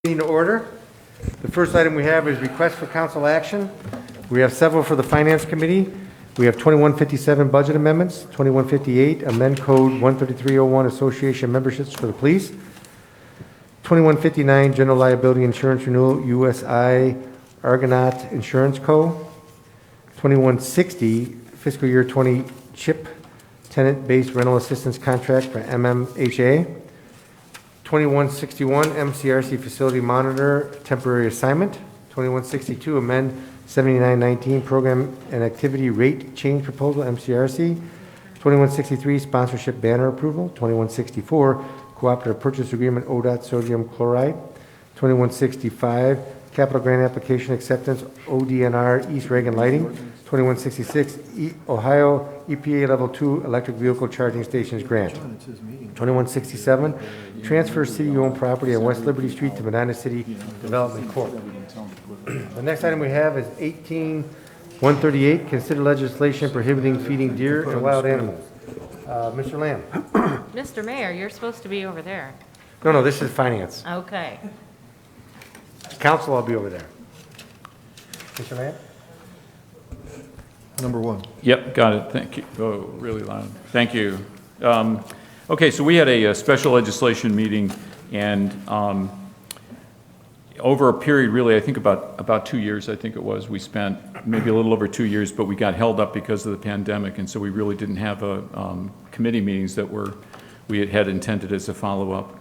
To order. The first item we have is request for council action. We have several for the Finance Committee. We have 2157 budget amendments, 2158 amend Code 13301 association memberships for the police, 2159 general liability insurance renewal USI Argonaut Insurance Co., 2160 fiscal year 20 CHIP tenant-based rental assistance contract for MMHA, 2161 MCRC facility monitor temporary assignment, 2162 amend 7919 program and activity rate change proposal MCRC, 2163 sponsorship banner approval, 2164 cooperative purchase agreement ODOT sodium chloride, 2165 capital grant application acceptance ODNR East Reagan lighting, 2166 Ohio EPA level 2 electric vehicle charging stations grant, 2167 transfer city-owned property on West Liberty Street to Medina City Development Corp. The next item we have is 18138, consider legislation prohibiting feeding deer and wild animals. Mr. Lamb. Mr. Mayor, you're supposed to be over there. No, this is finance. Okay. Council, I'll be over there. Mr. Lamb? Number one. Yep, got it. Thank you. Oh, really loud. Thank you. Okay, so we had a special legislation meeting, and over a period, really, I think about 2 years, I think it was, we spent maybe a little over 2 years, but we got held up because of the pandemic, and so we really didn't have committee meetings that we had intended as a follow-up.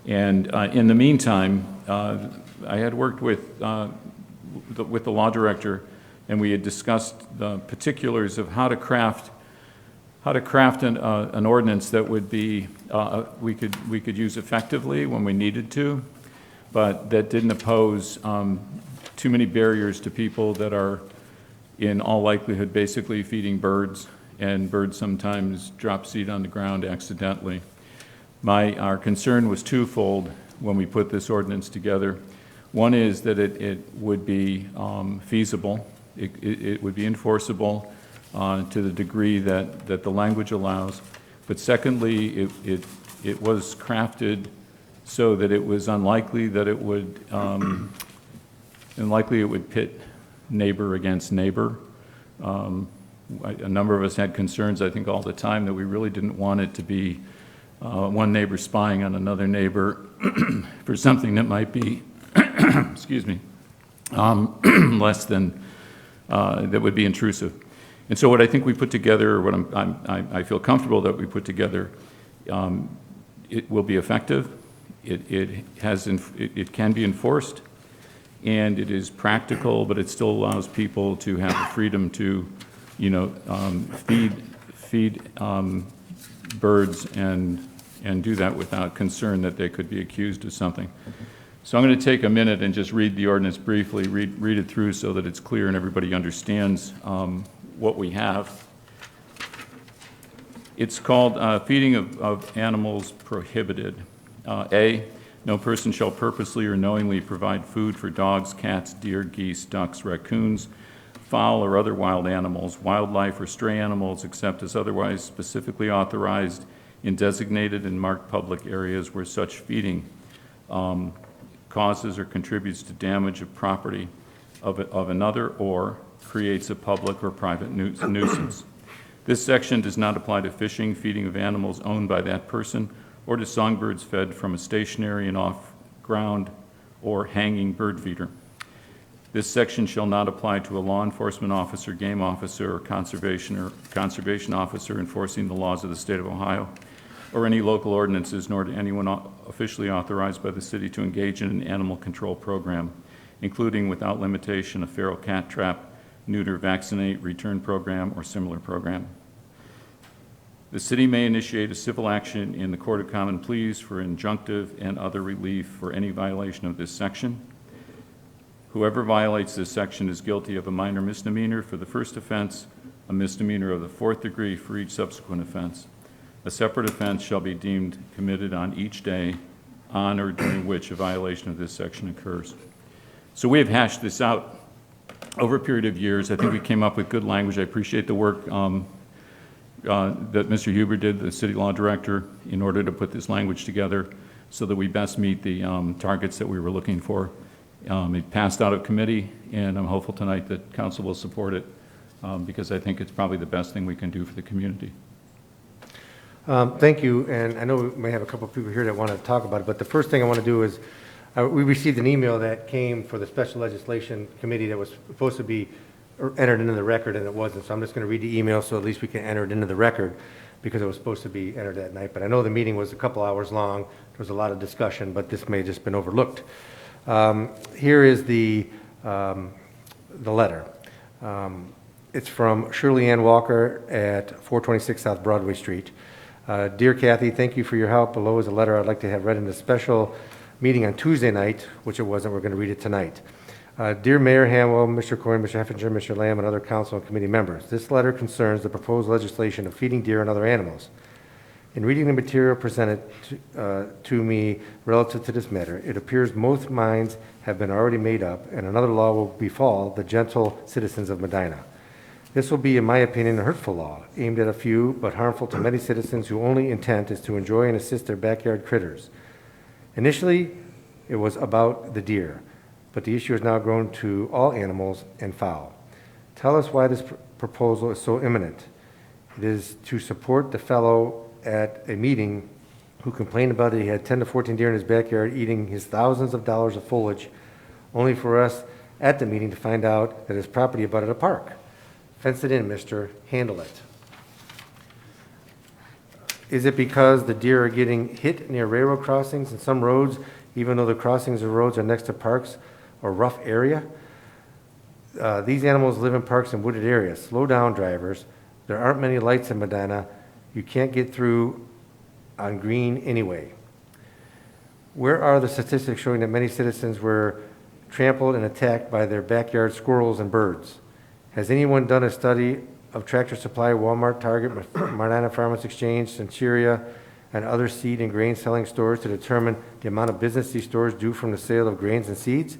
And in the meantime, I had worked with the law director, and we had discussed the particulars of how to craft an ordinance that would be we could use effectively when we needed to, but that didn't impose too many barriers to people that are in all likelihood basically feeding birds, and birds sometimes drop seed on the ground accidentally. Our concern was twofold when we put this ordinance together. One is that it would be feasible. It would be enforceable to the degree that the language allows. But secondly, it was crafted so that it was unlikely that it would pit neighbor against neighbor. A number of us had concerns, I think, all the time that we really didn't want it to be one neighbor spying on another neighbor for something that might be, excuse me, less than, that would be intrusive. And so what I think we put together, what I feel comfortable that we put together, it will be effective. It can be enforced, and it is practical, but it still allows people to have the freedom to, feed birds and do that without concern that they could be accused of something. So I'm going to take a minute and just read the ordinance briefly, read it through so that it's clear and everybody understands what we have. It's called Feeding of Animals Prohibited. A, no person shall purposely or knowingly provide food for dogs, cats, deer, geese, ducks, raccoons, fowl, or other wild animals, wildlife, or stray animals, except as otherwise specifically authorized in designated and marked public areas where such feeding causes or contributes to damage of property of another or creates a public or private nuisance. This section does not apply to fishing, feeding of animals owned by that person, or to songbirds fed from a stationary and off-ground or hanging bird feeder. This section shall not apply to a law enforcement officer, game officer, or conservation officer enforcing the laws of the state of Ohio, or any local ordinances, nor to anyone officially authorized by the city to engage in an animal control program, including without limitation a feral cat trap, neuter, vaccinate, return program, or similar program. The city may initiate a civil action in the Court of Common Pleas for injunctive and other relief for any violation of this section. Whoever violates this section is guilty of a minor misdemeanor for the first offense, a misdemeanor of the fourth degree for each subsequent offense. A separate offense shall be deemed committed on each day on or during which a violation of this section occurs. So we have hashed this out over a period of years. I think we came up with good language. I appreciate the work that Mr. Huber did, the city law director, in order to put this language together. so that we best meet the targets that we were looking for. It passed out of committee, and I'm hopeful tonight that council will support it because I think it's probably the best thing we can do for the community. Thank you, and I know we may have a couple of people here that want to talk about it, but the first thing I want to do is, we received an email that came for the Special Legislation Committee that was supposed to be entered into the record, and it wasn't, so I'm just going to read the email so at least we can enter it into the record, because it was supposed to be entered that night. But I know the meeting was a couple hours long, there was a lot of discussion, but this may have just been overlooked. Here is the letter. It's from Shirley Ann Walker at 426 South Broadway Street. Dear Kathy, thank you for your help. Below is a letter I'd like to have read in the special meeting on Tuesday night, which it wasn't. We're going to read it tonight. Dear Mayor Hamwell, Mr. Coyne, Mr. Heffinger, Mr. Lamb, and other council and committee members, this letter concerns the proposed legislation of feeding deer and other animals. In reading the material presented to me relative to this matter, it appears most minds have been already made up, and another law will befall the gentle citizens of Medina. This will be, in my opinion, a hurtful law, aimed at a few, but harmful to many citizens whose only intent is to enjoy and assist their backyard critters. Initially, it was about the deer, but the issue has now grown to all animals and fowl. Tell us why this proposal is so imminent. It is to support the fellow at a meeting who complained about it. He had 10 to 14 deer in his backyard eating his thousands of dollars of foliage, only for us at the meeting to find out that his property abutted a park. Fence it in, mister. Handle it. Is it because the deer are getting hit near railroad crossings and some roads, even though the crossings of roads are next to parks or rough area? These animals live in parks and wooded areas. Slow down, drivers. There aren't many lights in Medina. You can't get through on green anyway. Where are the statistics showing that many citizens were trampled and attacked by their backyard squirrels and birds? Has anyone done a study of Tractor Supply, Walmart, Target, Medina Farmers Exchange, Centuria, and other seed and grain selling stores to determine the amount of business these stores do from the sale of grains and seeds?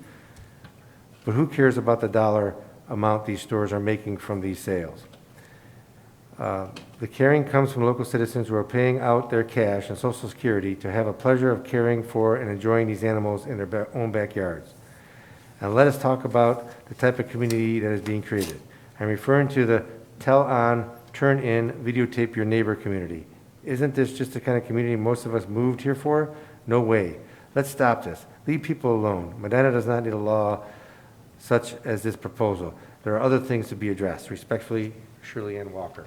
But who cares about the dollar amount these stores are making from these sales? The caring comes from local citizens who are paying out their cash and Social Security to have a pleasure of caring for and enjoying these animals in their own backyards. And let us talk about the type of community that is being created. I'm referring to the tell on, turn in, videotape your neighbor community. Isn't this just the kind of community most of us moved here for? No way. Let's stop this. Leave people alone. Medina does not need a law such as this proposal. There are other things to be addressed. Respectfully, Shirley Ann Walker.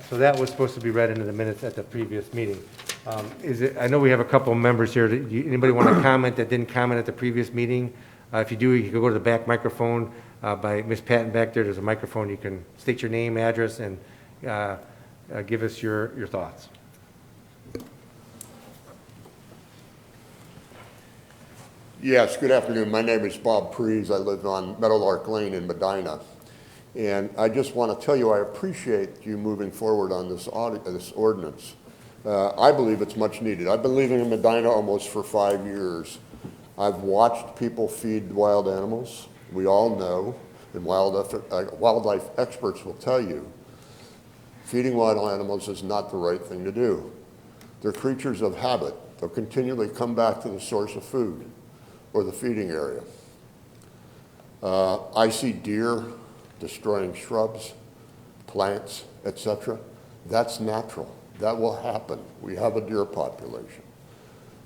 So that was supposed to be read into the minutes at the previous meeting. I know we have a couple of members here. Anybody want to comment that didn't comment at the previous meeting? If you do, you can go to the back microphone by Ms. Patton back there. There's a microphone. You can state your name, address, and give us your thoughts. Yes, good afternoon. My name is Bob Prees. I live on Meadowlark Lane in Medina. And I just want to tell you I appreciate you moving forward on this ordinance. I believe it's much needed. I've been living in Medina almost for 5 years. I've watched people feed wild animals. We all know, and wildlife experts will tell you, feeding wild animals is not the right thing to do. They're creatures of habit. They'll continually come back to the source of food or the feeding area. I see deer destroying shrubs, plants, etc. That's natural. That will happen. We have a deer population.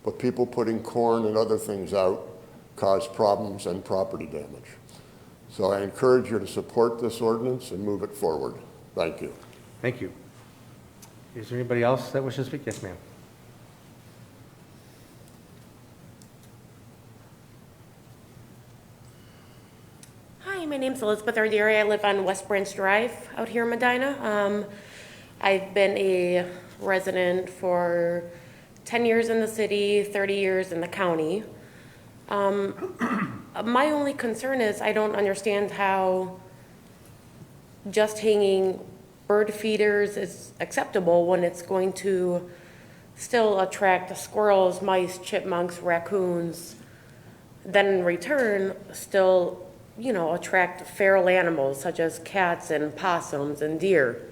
But people putting corn and other things out cause problems and property damage. So I encourage you to support this ordinance and move it forward. Thank you. Thank you. Is there anybody else that wishes to speak? Yes, ma'am. Hi, my name's Elizabeth Ardieri. I live on West Branch Drive out here in Medina. I've been a resident for 10 years in the city, 30 years in the county. My only concern is I don't understand how just hanging bird feeders is acceptable when it's going to still attract squirrels, mice, chipmunks, raccoons, then in return still, attract feral animals such as cats and possums and deer.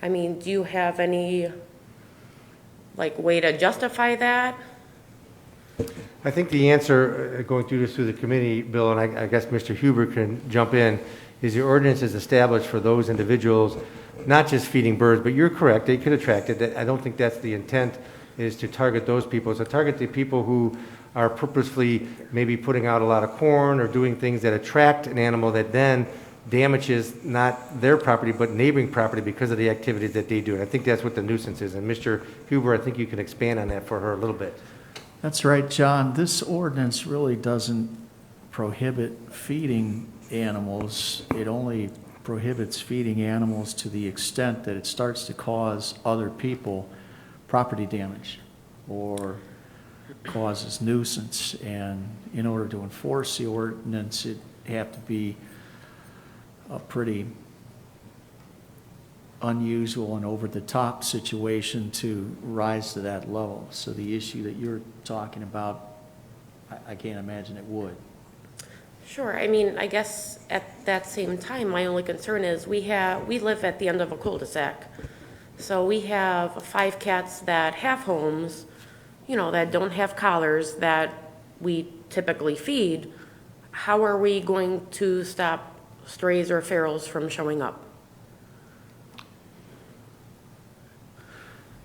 I mean, do you have any like, way to justify that? I think the answer, going through this through the committee, Bill, and I guess Mr. Huber can jump in, is the ordinance is established for those individuals, not just feeding birds, but you're correct, they could attract it. I don't think that's the intent, is to target those people. It's to target the people who are purposefully maybe putting out a lot of corn or doing things that attract an animal that then damages not their property, but neighboring property because of the activities that they do. And I think that's what the nuisance is. And Mr. Huber, I think you can expand on that for her a little bit. That's right, John. This ordinance really doesn't prohibit feeding animals. It only prohibits feeding animals to the extent that it starts to cause other people property damage or causes nuisance. And in order to enforce the ordinance, it'd have to be a pretty unusual and over-the-top situation to rise to that level. So the issue that you're talking about, I can't imagine it would. Sure, I mean, I guess at that same time, my only concern is we live at the end of a cul-de-sac. So we have 5 cats that have homes, you know, that don't have collars that we typically feed. How are we going to stop strays or ferals from showing up?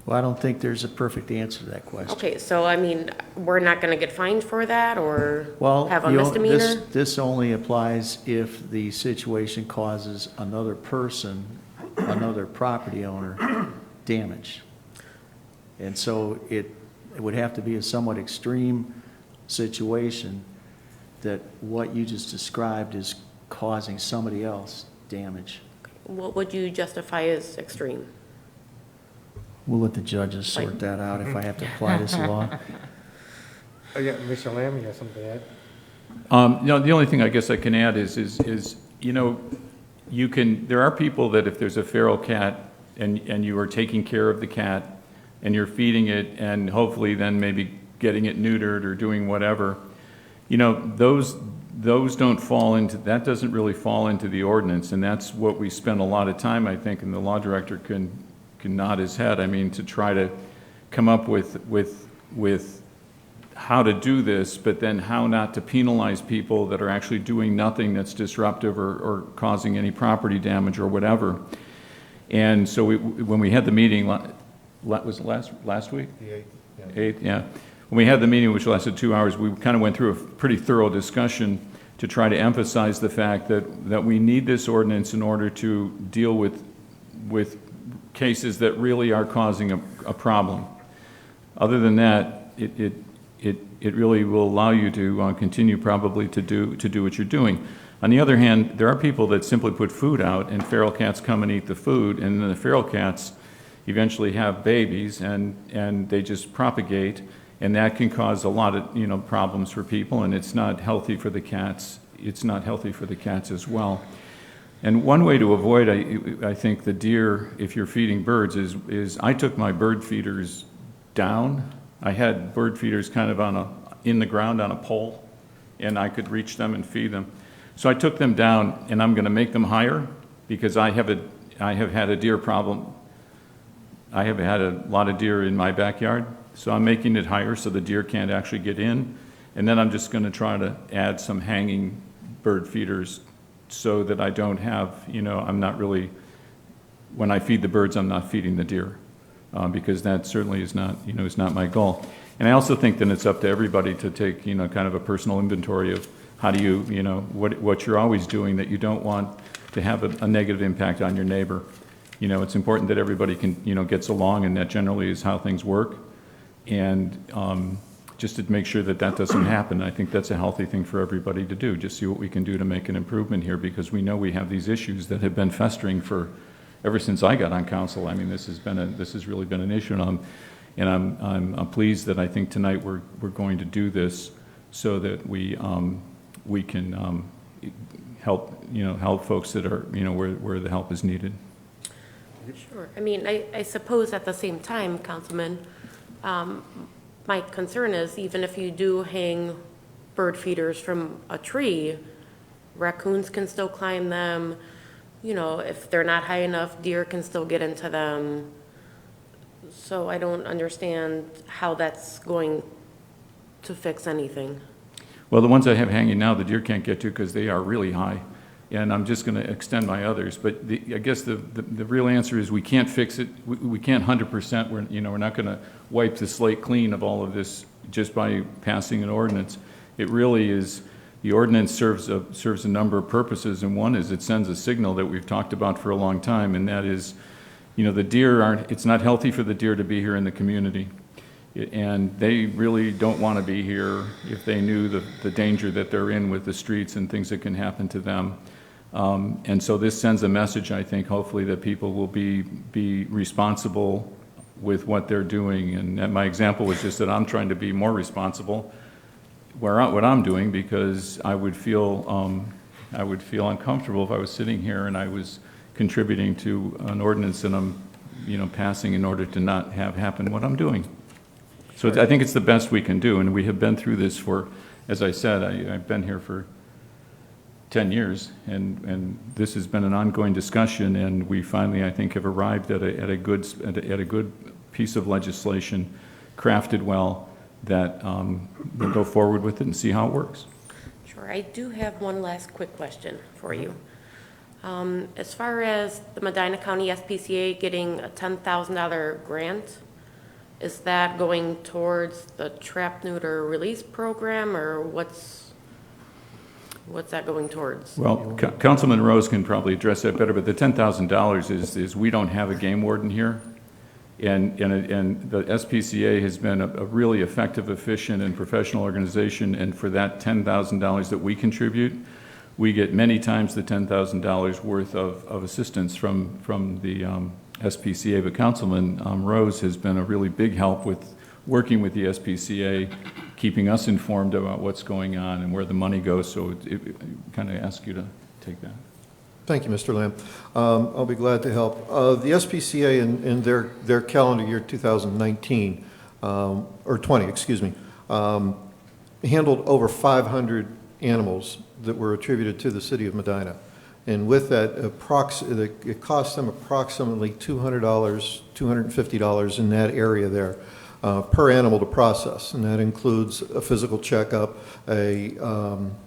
Well, I don't think there's a perfect answer to that question. Okay, so I mean, we're not gonna get fined for that or Well, have a misdemeanor? this only applies if the situation causes another person, another property owner, damage. And so it would have to be a somewhat extreme situation that what you just described is causing somebody else damage. What would you justify as extreme? We'll let the judges sort that out if I have to apply this law. Oh, yeah, Mr. Lamb, you have something to add? You know, the only thing I guess I can add is you know, there are people that if there's a feral cat and you are taking care of the cat and you're feeding it and hopefully then maybe getting it neutered or doing whatever, you know, those don't fall into, that doesn't really fall into the ordinance, and that's what we spend a lot of time, I think, and the law director can nod his head, I mean, to try to come up with how to do this, but then how not to penalize people that are actually doing nothing that's disruptive or causing any property damage or whatever. And so when we had the meeting, was it last week? The 8th, yeah. When we had the meeting, which lasted 2 hours, we kind of went through a pretty thorough discussion to try to emphasize the fact that we need this ordinance in order to deal with cases that really are causing a problem. Other than that, it really will allow you to continue probably to do what you're doing. On the other hand, there are people that simply put food out and feral cats come and eat the food, and then the feral cats eventually have babies and they just propagate, and that can cause a lot of, you know, problems for people, and it's not healthy for the cats. It's not healthy for the cats as well. And one way to avoid, I think, the deer, if you're feeding birds, is I took my bird feeders down. I had bird feeders kind of in the ground on a pole, and I could reach them and feed them. So I took them down, and I'm going to make them higher because I have had a deer problem. I have had a lot of deer in my backyard, so I'm making it higher so the deer can't actually get in. And then I'm just going to try to add some hanging bird feeders so that I don't have, you know, I'm not really, when I feed the birds, I'm not feeding the deer, because that certainly is not, you know, is not my goal. And I also think that it's up to everybody to take, you know, kind of a personal inventory of how do you, you know, what you're always doing that you don't want to have a negative impact on your neighbor. You know, it's important that everybody can, you know, gets along, and that generally is how things work. And just to make sure that doesn't happen. I think that's a healthy thing for everybody to do, just see what we can do to make an improvement here, because we know we have these issues that have been festering for ever since I got on council. I mean, this has really been an issue, and I'm pleased that I think tonight we're going to do this so that we can help folks that are, you know, where the help is needed. Sure, I mean, I suppose at the same time, Councilman, my concern is even if you do hang bird feeders from a tree, raccoons can still climb them. You know, if they're not high enough, deer can still get into them. So I don't understand how that's going to fix anything. Well, the ones I have hanging now, the deer can't get to because they are really high, and I'm just going to extend my others. But I guess the real answer is we can't fix it. We can't 100%. We're not going to wipe the slate clean of all of this just by passing an ordinance. It really is, the ordinance serves a number of purposes, and one is it sends a signal that we've talked about for a long time, and that is, the deer aren't, it's not healthy for the deer to be here in the community. And they really don't want to be here if they knew the danger that they're in with the streets and things that can happen to them. And so this sends a message, I think, hopefully, that people will be responsible with what they're doing. And my example was just that I'm trying to be more responsible what I'm doing, because I would feel uncomfortable if I was sitting here and I was contributing to an ordinance that I'm passing in order to not have happen what I'm doing. So I think it's the best we can do, and we have been through this for, as I said, I've been here for 10 years, and this has been an ongoing discussion, and we finally, I think, have arrived at a good piece of legislation, crafted well, that we'll go forward with it and see how it works. Sure, I do have one last quick question for you. As far as the Medina County SPCA getting a $10,000 grant, is that going towards the trap, neuter, release program, or what's that going towards? Well, Councilman Rose can probably address that better, but the $10,000 is we don't have a game warden here. And the SPCA has been a really effective, efficient, and professional organization, and for that $10,000 that we contribute, we get many times the $10,000 worth of assistance from the SPCA. But Councilman Rose has been a really big help with working with the SPCA, keeping us informed about what's going on and where the money goes. So it kind of ask you to take that. Thank you, Mr. Lamb. I'll be glad to help. The SPCA in their calendar year 2019, or 20, excuse me, handled over 500 animals that were attributed to the city of Medina. And with that, it cost them approximately $200, $250 in that area there per animal to process. And that includes a physical checkup, a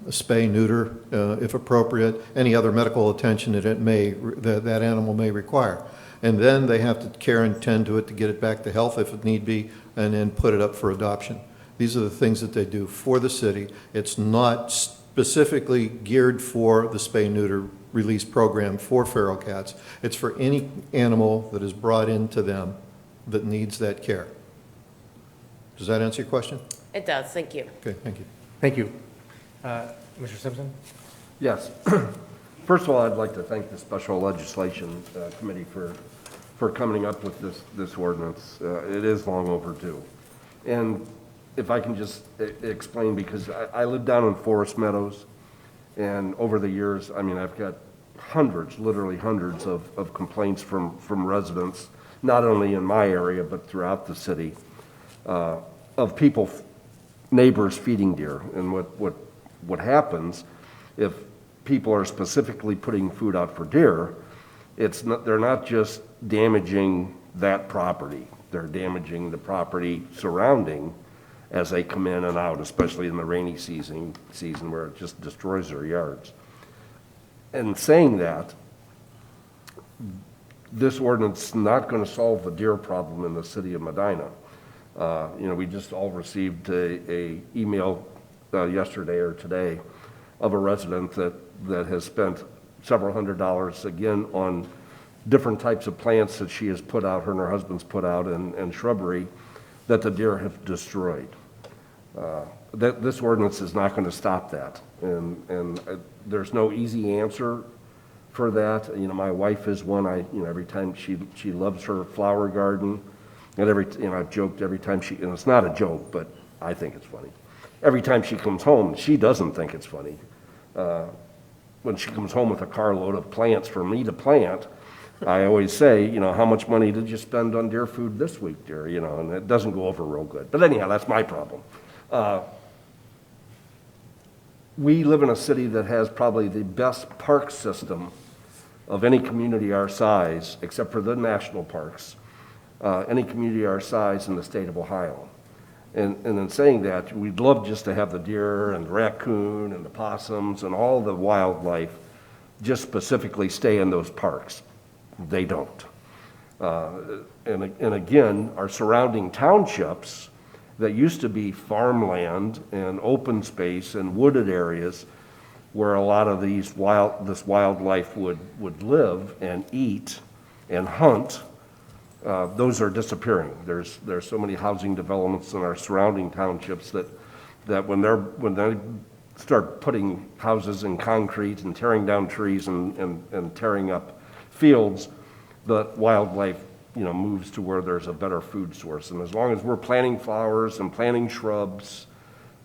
spay, neuter, if appropriate, any other medical attention that animal may require. And then they have to care and tend to it to get it back to health if it need be, and then put it up for adoption. These are the things that they do for the city. It's not specifically geared for the spay, neuter, release program for feral cats. It's for any animal that is brought into them that needs that care. Does that answer your question? It does, thank you. Okay, thank you. Thank you. Mr. Simpson? Yes. First of all, I'd like to thank the Special Legislation Committee for coming up with this ordinance. It is long overdue. And if I can just explain, because I live down in Forest Meadows, and over the years, I mean, I've got hundreds, literally hundreds of complaints from residents, not only in my area, but throughout the city, of people, neighbors feeding deer. And what happens if people are specifically putting food out for deer, they're not just damaging that property, they're damaging the property surrounding as they come in and out, especially in the rainy season where it just destroys their yards. And saying that, this ordinance is not going to solve the deer problem in the city of Medina. We just all received a email yesterday or today of a resident that has spent several $100s again on different types of plants that she has put out, her and her husband's put out, and shrubbery that the deer have destroyed. This ordinance is not going to stop that, and there's no easy answer for that. My wife is one. Every time she loves her flower garden, and I've joked every time and it's not a joke, but I think it's funny. Every time she comes home, she doesn't think it's funny. When she comes home with a carload of plants for me to plant, I always say, how much money did you spend on deer food this week, dear? And it doesn't go over real good. But anyhow, that's my problem. We live in a city that has probably the best park system of any community our size, except for the national parks. any community our size in the state of Ohio. And in saying that, we'd love just to have the deer and the raccoon and the possums and all the wildlife just specifically stay in those parks. They don't. And again, our surrounding townships that used to be farmland and open space and wooded areas where a lot of this wildlife would live and eat and hunt, those are disappearing. There's so many housing developments in our surrounding townships that when they start putting houses in concrete and tearing down trees and tearing up fields, the wildlife, moves to where there's a better food source. And as long as we're planting flowers and planting shrubs,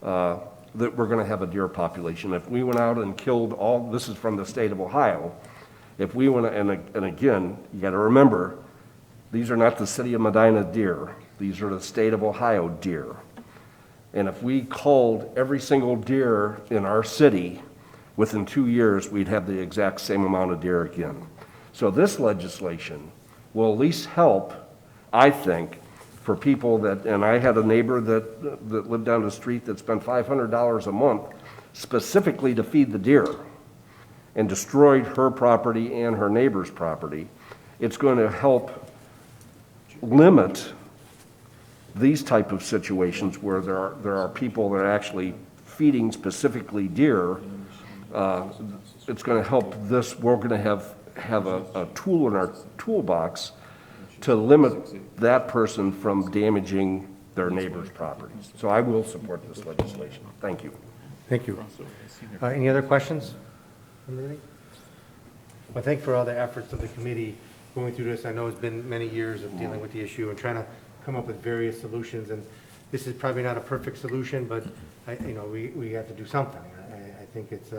that we're going to have a deer population. If we went out and killed this is from the state of Ohio, if we went, and again, you got to remember, these are not the city of Medina deer. These are the state of Ohio deer. And if we culled every single deer in our city, within 2 years, we'd have the exact same amount of deer again. So this legislation will at least help, I think, for people that, and I had a neighbor that lived down the street that spent $500 a month specifically to feed the deer and destroyed her property and her neighbor's property. It's going to help limit these type of situations where there are people that are actually feeding specifically deer. It's going to help this. We're going to have a tool in our toolbox to limit that person from damaging their neighbor's property. So I will support this legislation. Thank you. Thank you. Any other questions? Well, thank you for all the efforts of the committee going through this. I know it's been many years of dealing with the issue and trying to come up with various solutions. And this is probably not a perfect solution, but we have to do something. I think it's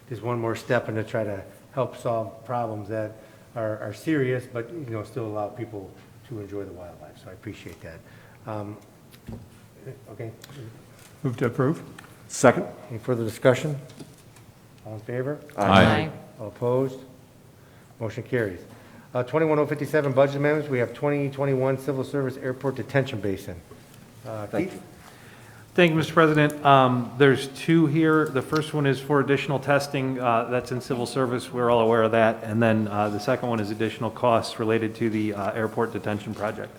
just one more step in to try to help solve problems that are serious, but still allow people to enjoy the wildlife. So I appreciate that. Okay. Move to approve. Second? Any further discussion? All in favor? Aye. All opposed? Motion carries. 21057 budget amendments. We have 2021 Civil Service Airport Detention Basin. Keith? Thank you, Mr. President. There's two here. The first one is for additional testing. That's in civil service. We're all aware of that. And then the second one is additional costs related to the airport detention project.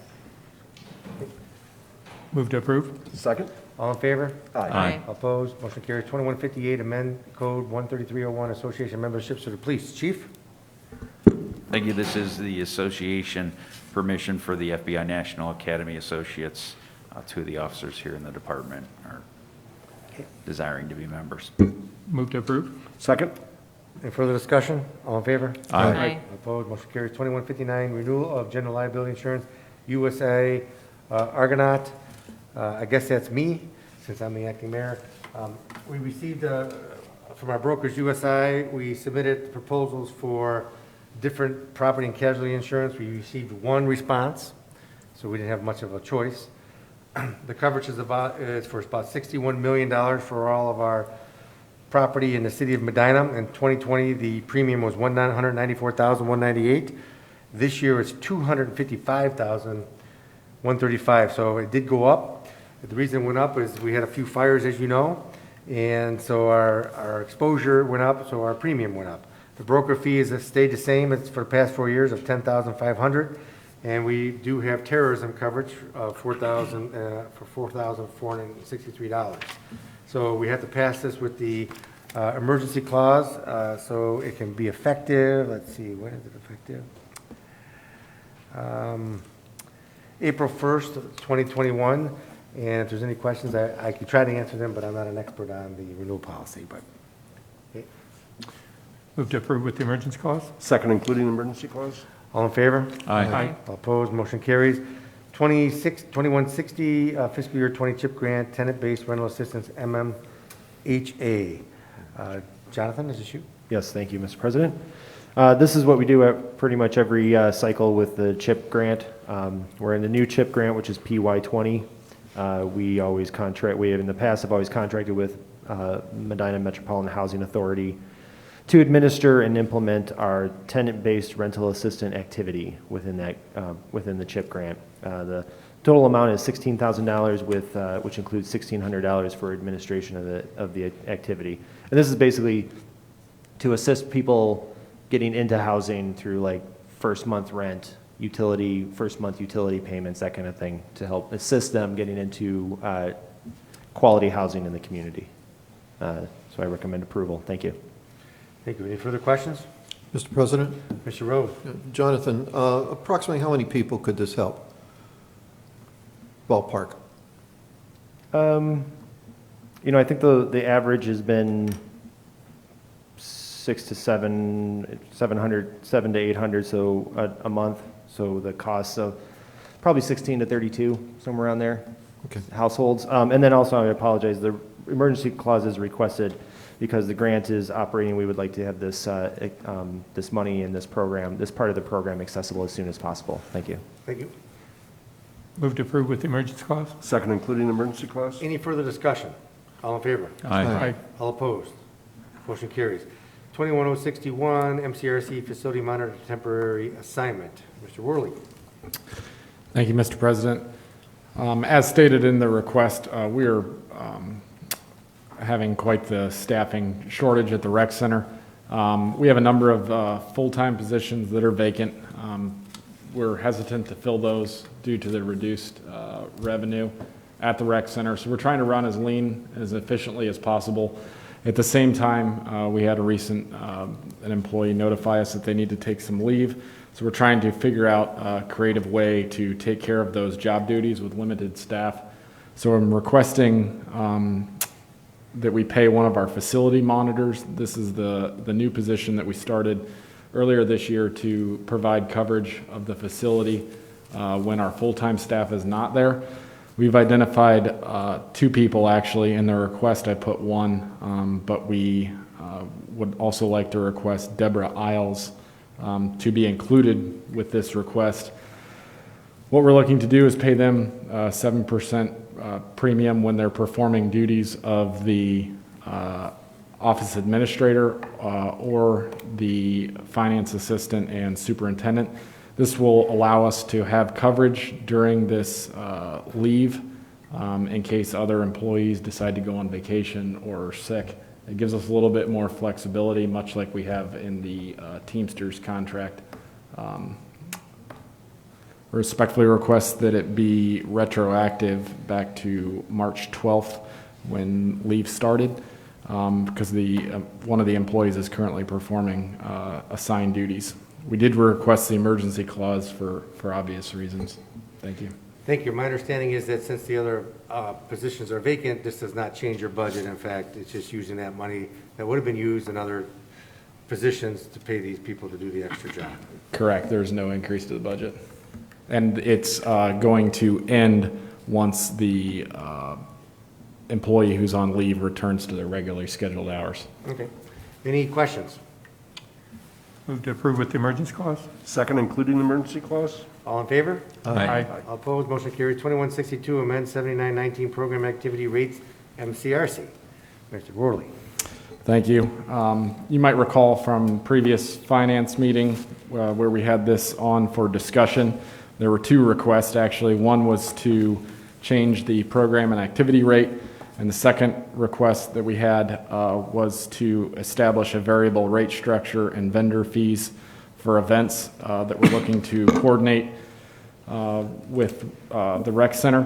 Move to approve. Second? All in favor? Aye. Opposed? Motion carries. 2158, amend Code 13301, Association memberships of the police. Chief? Thank you. This is the association permission for the FBI National Academy Associates. Two of the officers here in the department are desiring to be members. Move to approve. Second? Any further discussion? All in favor? Aye. Opposed? Motion carries. 2159, renewal of general liability insurance, USA Argonaut. I guess that's me, since I'm the acting mayor. We received, from our brokers, USI, we submitted proposals for different property and casualty insurance. We received one response, so we didn't have much of a choice. The coverage is for about $61 million for all of our property in the city of Medina. In 2020, the premium was $194,198. This year, it's $255,135. So it did go up. The reason it went up is we had a few fires, as you know, and so our exposure went up, so our premium went up. The broker fee has stayed the same. It's for the past 4 years of $10,500. And we do have terrorism coverage of $4,463. So we have to pass this with the emergency clause, so it can be effective. Let's see, when is it effective? April 1st, 2021. And if there's any questions, I could try to answer them, but I'm not an expert on the renewal policy. But okay. Move to approve with the emergency clause. Second, including the emergency clause? All in favor? Aye. All opposed, motion carries. 2160, fiscal year 20 CHIP grant, tenant-based rental assistance, MMHA. Jonathan, is this you? Yes, thank you, Mr. President. This is what we do at pretty much every cycle with the CHIP grant. We're in the new CHIP grant, which is PY20. We always contract, we have in the past have always contracted with Medina Metropolitan Housing Authority to administer and implement our tenant-based rental assistant activity within that within the CHIP grant. The total amount is $16,000 with, which includes $1,600 for administration of the activity. And this is basically to assist people getting into housing through like first month rent, first month utility payments, that kind of thing, to help assist them getting into quality housing in the community. So I recommend approval. Thank you. Thank you. Any further questions? Mr. President? Mr. Rose? Jonathan, approximately how many people could this help? Ballpark. You know, I think the average has been 7 to 800, so a month. So the cost of probably 16 to 32, somewhere around there. Okay. Households. And then also, I apologize, the emergency clause is requested because the grant is operating. We would like to have this this money in this program, this part of the program, accessible as soon as possible. Thank you. Thank you. Move to approve with the emergency clause? Second, including emergency clause? Any further discussion? All in favor? Aye. All opposed? Motion carries. 21061, MCRC Facility Monitor Temporary Assignment. Mr. Worley. Thank you, Mr. President. As stated in the request, we are having quite the staffing shortage at the rec center. We have a number of full-time positions that are vacant. We're hesitant to fill those due to the reduced revenue at the rec center. So we're trying to run as lean, as efficiently as possible. At the same time, we had a recent an employee notify us that they need to take some leave. So we're trying to figure out a creative way to take care of those job duties with limited staff. So I'm requesting that we pay one of our facility monitors. This is the new position that we started earlier this year to provide coverage of the facility when our full-time staff is not there. We've identified 2 people actually. In the request I put 1, but we would also like to request Deborah Isles to be included with this request. What we're looking to do is pay them 7% premium when they're performing duties of the office administrator or the finance assistant and superintendent. This will allow us to have coverage during this leave in case other employees decide to go on vacation or are sick. It gives us a little bit more flexibility, much like we have in the Teamsters contract. Respectfully request that it be retroactive back to March 12th when leave started, because one of the employees is currently performing assigned duties. We did request the emergency clause for obvious reasons. Thank you. Thank you. My understanding is that since the other positions are vacant, this does not change your budget. In fact, it's just using that money that would have been used in other positions to pay these people to do the extra job. Correct. There's no increase to the budget. And it's going to end once the employee who's on leave returns to their regularly scheduled hours. Okay. Any questions? Move to approve with the emergency clause? Second, including the emergency clause? All in favor? Aye. All opposed? Motion carried. 2162, amend 7919 program activity rates, MCRC. Mr. Worley. Thank you. You might recall from previous finance meeting where we had this on for discussion. There were 2 requests, actually. One was to change the program and activity rate, and the second request that we had was to establish a variable rate structure and vendor fees for events that we're looking to coordinate with the rec center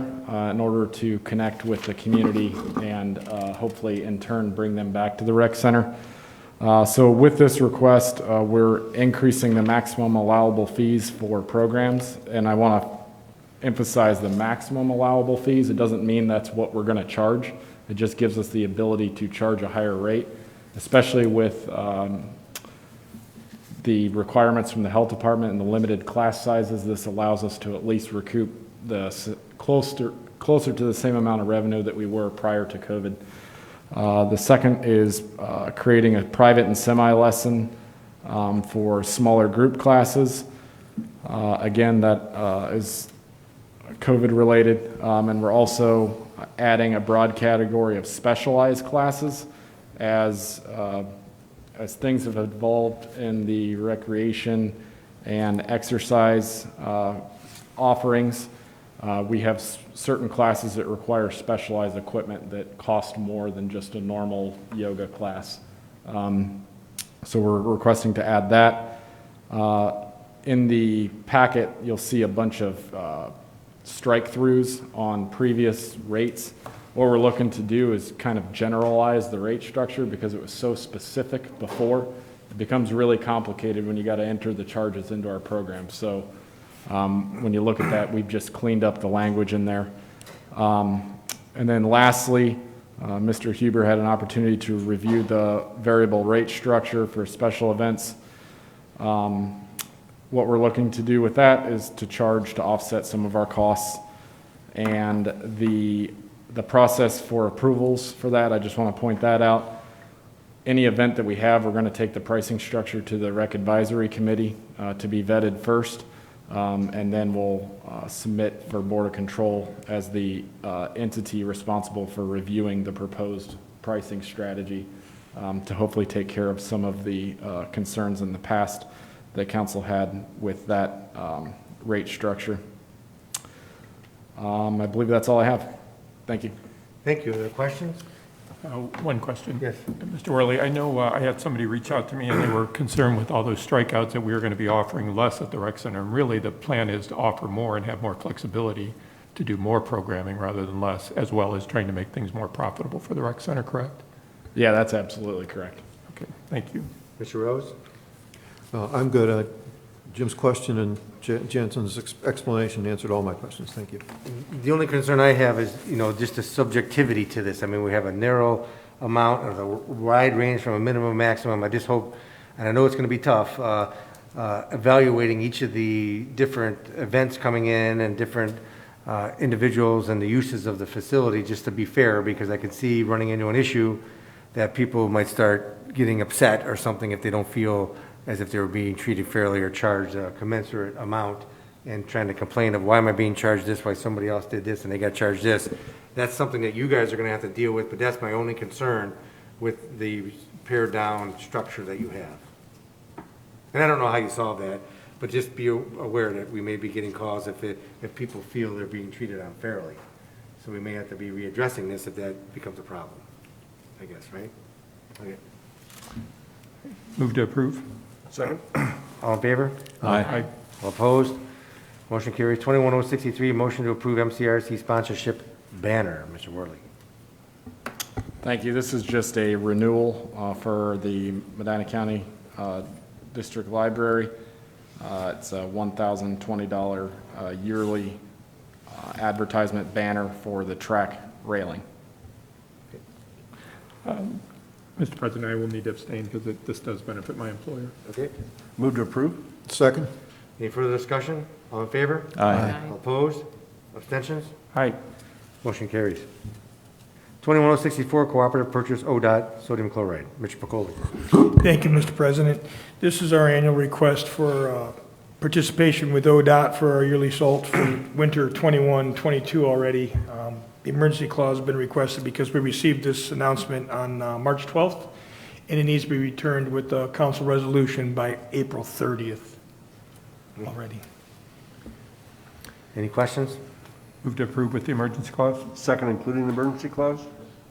in order to connect with the community and hopefully in turn bring them back to the rec center. So with this request, we're increasing the maximum allowable fees for programs, and I want to emphasize the maximum allowable fees. It doesn't mean that's what we're going to charge. It just gives us the ability to charge a higher rate, especially with the requirements from the health department and the limited class sizes. This allows us to at least recoup the closer to the same amount of revenue that we were prior to COVID. The second is creating a private and semi-lesson for smaller group classes. Again, that is COVID related, and we're also adding a broad category of specialized classes as things have evolved in the recreation and exercise offerings. We have certain classes that require specialized equipment that cost more than just a normal yoga class. So we're requesting to add that. In the packet, you'll see a bunch of strike-throughs on previous rates. What we're looking to do is kind of generalize the rate structure because it was so specific before. It becomes really complicated when you got to enter the charges into our program. So when you look at that, we've just cleaned up the language in there. And then lastly, Mr. Huber had an opportunity to review the variable rate structure for special events. What we're looking to do with that is to charge to offset some of our costs. And the process for approvals for that, I just want to point that out. Any event that we have, we're going to take the pricing structure to the Rec Advisory Committee to be vetted first. And then we'll submit for Board of Control as the entity responsible for reviewing the proposed pricing strategy to hopefully take care of some of the concerns in the past that council had with that rate structure. I believe that's all I have. Thank you. Thank you. Other questions? One question. Yes. Mr. Worley, I know I had somebody reach out to me and they were concerned with all those strikeouts that we were going to be offering less at the rec center. And really the plan is to offer more and have more flexibility to do more programming rather than less, as well as trying to make things more profitable for the rec center, correct? Yeah, that's absolutely correct. Okay, thank you. Mr. Rose? I'm good. Jim's question and Jensen's explanation answered all my questions. Thank you. The only concern I have is, just the subjectivity to this. I mean, we have a narrow amount of a wide range from a minimum to maximum. I just hope, and I know it's going to be tough, evaluating each of the different events coming in and different individuals and the uses of the facility, just to be fair, because I can see running into an issue that people might start getting upset or something if they don't feel as if they were being treated fairly or charged a commensurate amount, and trying to complain of why am I being charged this, why somebody else did this and they got charged this. That's something that you guys are going to have to deal with, but that's my only concern with the pared down structure that you have. And I don't know how you solve that, but just be aware that we may be getting calls if people feel they're being treated unfairly. So we may have to be readdressing this if that becomes a problem, I guess, right? Okay. Move to approve. Second? All in favor? Aye. All opposed? Motion carries. 21063, motion to approve MCRC sponsorship banner. Mr. Worley. Thank you. This is just a renewal for the Medina County District Library. It's a $1,020 yearly advertisement banner for the track railing. Mr. President, I will need to abstain because this does benefit my employer. Okay. Move to approve? Second? Any further discussion? All in favor? Aye. All opposed? Abstentions? Aye. Motion carries. 21064, cooperative purchase ODOT sodium chloride. Mr. Pacoli. Thank you, Mr. President. This is our annual request for participation with ODOT for our yearly salt for winter 21-22 already. The emergency clause has been requested because we received this announcement on March 12th, and it needs to be returned with a council resolution by April 30th already. Any questions? Move to approve with the emergency clause. Second, including the emergency clause?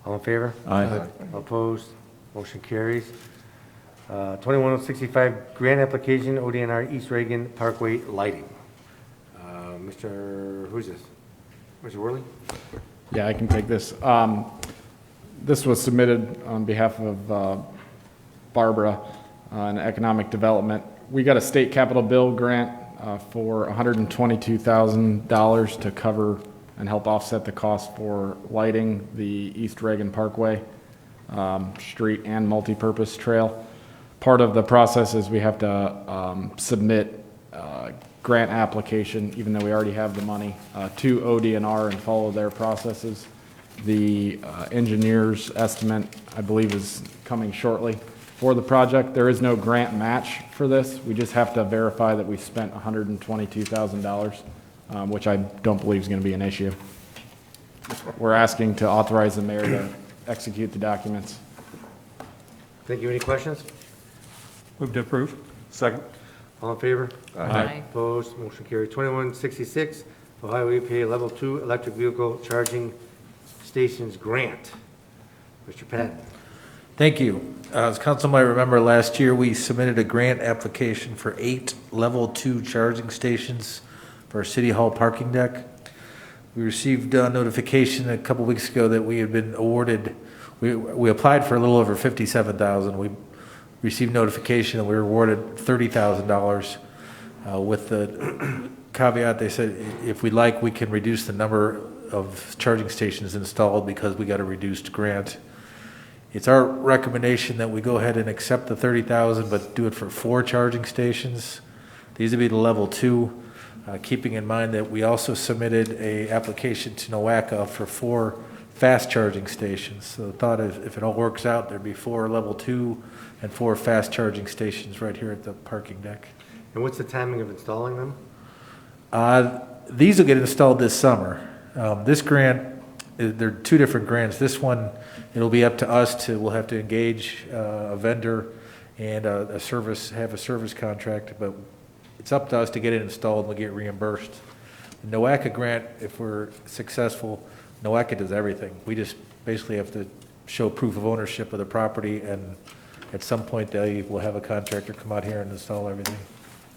All in favor? Aye. All opposed? Motion carries. 21065, grant application, ODNR East Reagan Parkway lighting. Who's this? Mr. Worley? Yeah, I can take this. This was submitted on behalf of Barbara in Economic Development. We got a state capital bill grant for $122,000 to cover and help offset the cost for lighting the East Reagan Parkway street and multipurpose trail. Part of the process is we have to submit grant application, even though we already have the money, to ODNR and follow their processes. The engineer's estimate, I believe, is coming shortly for the project. There is no grant match for this. We just have to verify that we spent $122,000, which I don't believe is going to be an issue. We're asking to authorize the mayor to execute the documents. Thank you. Any questions? Move to approve. Second? All in favor? Aye. Opposed? Motion carries. 2166, Ohio EPA Level 2 Electric Vehicle Charging Stations Grant. Mr. Patton. Thank you. As council might remember, last year we submitted a grant application for 8 level 2 charging stations for our City Hall parking deck. We received notification a couple weeks ago that we had been awarded, we applied for a little over $57,000. We received notification that we were awarded $30,000 with the caveat, they said, if we'd like, we can reduce the number of charging stations installed because we got a reduced grant. It's our recommendation that we go ahead and accept the $30,000, but do it for 4 charging stations. These would be the level 2, keeping in mind that we also submitted a application to NOACA for 4 fast charging stations. So the thought is, if it all works out, there'd be 4 level 2 and 4 fast charging stations right here at the parking deck. And what's the timing of installing them? These will get installed this summer. This grant, there are 2 different grants. This one, it'll be up to us we'll have to engage a vendor and have a service contract, but it's up to us to get it installed and we'll get reimbursed. The NOACA grant, if we're successful, NOACA does everything. We just basically have to show proof of ownership of the property, and at some point they will have a contractor come out here and install everything.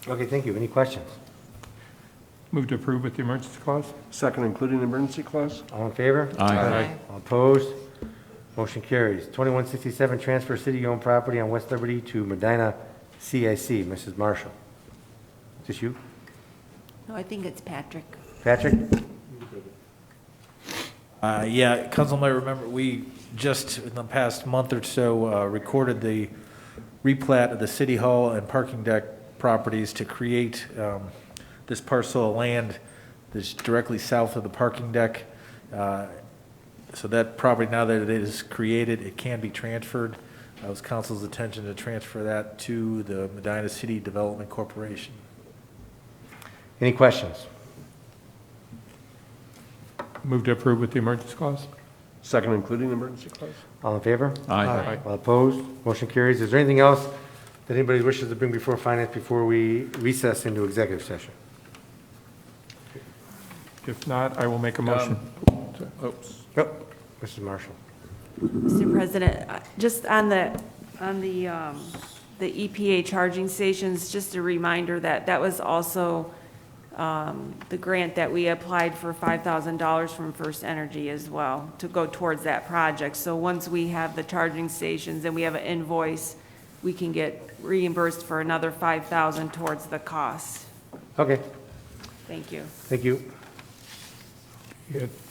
Okay, thank you. Any questions? Move to approve with the emergency clause? Second, including the emergency clause? All in favor? Aye. All opposed? Motion carries. 2167, transfer city-owned property on West Liberty to Medina CIC. Mrs. Marshall. Is this you? No, I think it's Patrick. Patrick? Yeah, council might remember, we just in the past month or so recorded the replat of the City Hall and parking deck properties to create this parcel of land that's directly south of the parking deck. So that property, now that it is created, it can be transferred. It was council's intention to transfer that to the Medina City Development Corporation. Any questions? Move to approve with the emergency clause? Second, including the emergency clause? All in favor? Aye. All opposed? Motion carries. Is there anything else that anybody wishes to bring before finance before we recess into executive session? If not, I will make a motion. Oops. Oh, Mrs. Marshall. Mr. President, just on the EPA charging stations, just a reminder that that was also the grant that we applied for $5,000 from First Energy as well to go towards that project. So once we have the charging stations and we have an invoice, we can get reimbursed for another $5,000 towards the cost. Okay, Thank you. thank you.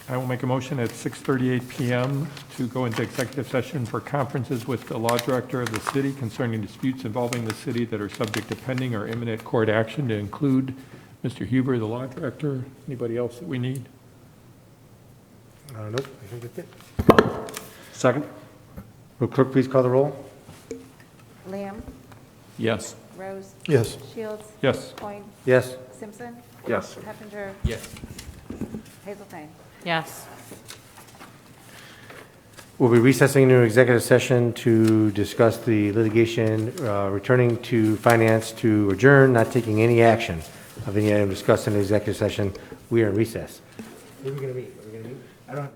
I will make a motion at 6:38 PM to go into executive session for conferences with the law director of the city concerning disputes involving the city that are subject to pending or imminent court action, to include Mr. Huber, the law director. Anybody else that we need? Nope, I think that's it. Second? Will clerk please call the roll? Lamb, Yes. Rose, Yes. Shields, Yes. Coin, Yes. Simpson, Yes. Heffinger, Yes. Hazeltine. Yes. We'll be recessing into executive session to discuss the litigation, returning to finance to adjourn, not taking any action of any item discussed in the executive session. We are in recess. Who are we going to meet? Are we going to meet? I don't have